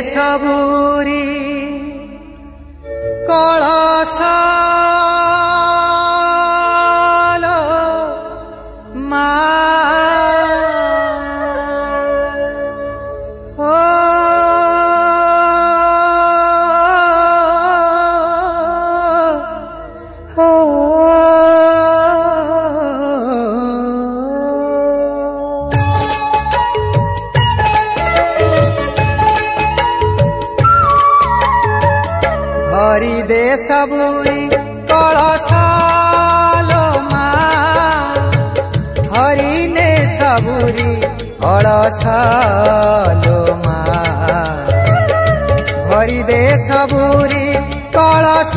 सबुरी कलश हरि दे सबुरी कलश हरि ने सबुरी कलश हरि दे सबुरी कलश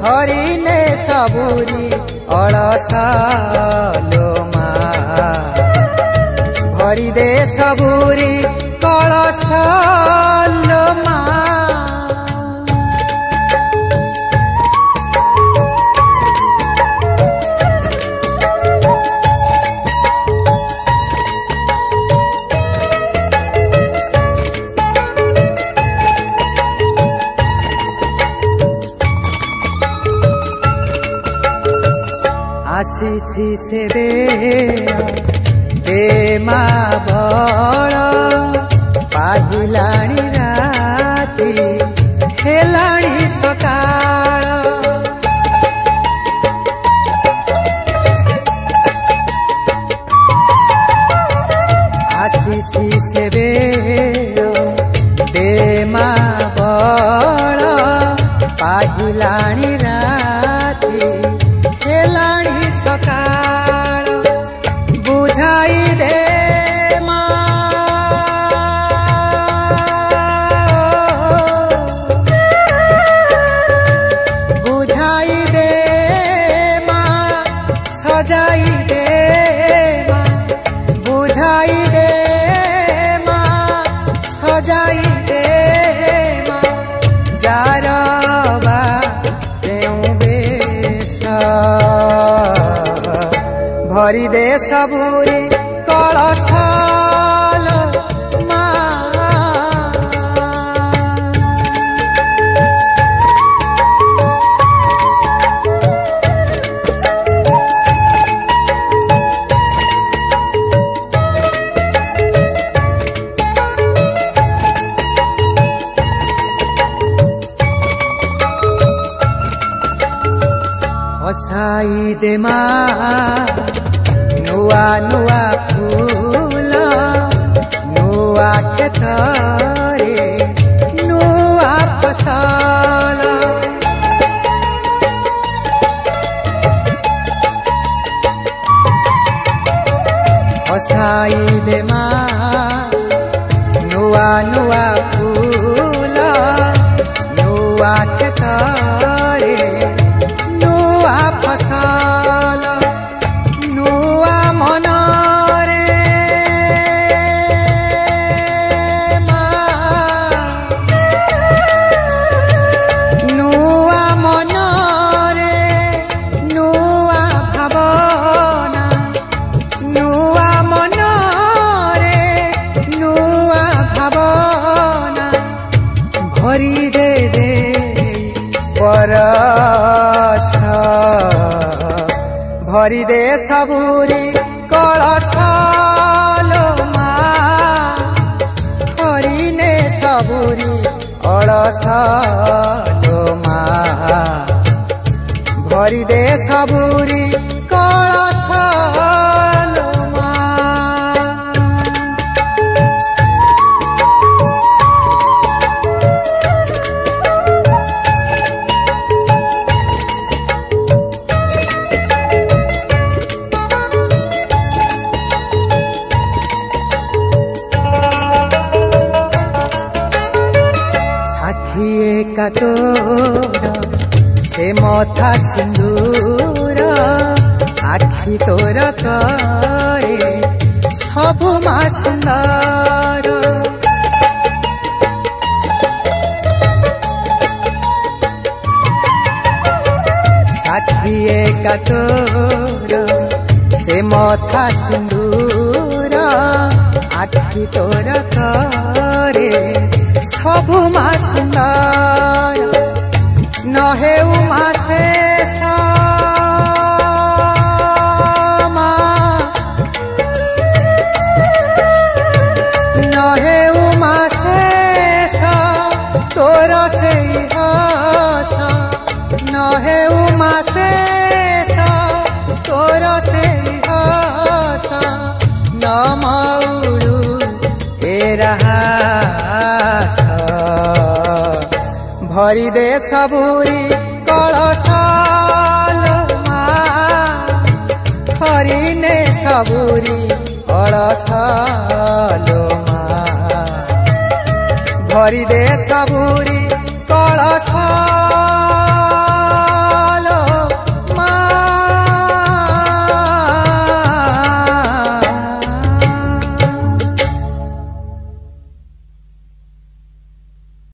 हरि ने सबुरी कलश हरि दे सबुरी कलश आसी से दे माँ बड़ पाहिलाणी राती हेलाणी सकाळ आसी से दे माँ बड़ पाहिलाणी राती हेलाणी सकाळ बुझाई दे बुझाई दे सजाई दे बुझाई दे सजाई दे जार भरी दे सबुरी कलश हसाई दे नुआ नुआ फूल नुआ खेतरे नुआ फसल हसाई दे नुआ नुआ फूल नुआ खेतरे नुआ फसल नुआ मनरे नुआ मनरे नुआ भावना नुआ मनरे नुआ भावना भरी दे परश भरी दे सबुरी कलश हरि ने सबुरी कलश भरी दे सबुरी कलश का तोर से मथा सिंदूर आखि तोर करे सबु मा सुंदर साखी का तोर से मथा सिंदूर आखि तोर करे सबु मा सुंदर नहे उमा शेष नहे उमा शेष तोर से हस नहे उमा शेष तोर से हस न मौलू ए रहास भरी दे सबुरी कलश हरि ने सबुरी कलश भरी दे सबुरी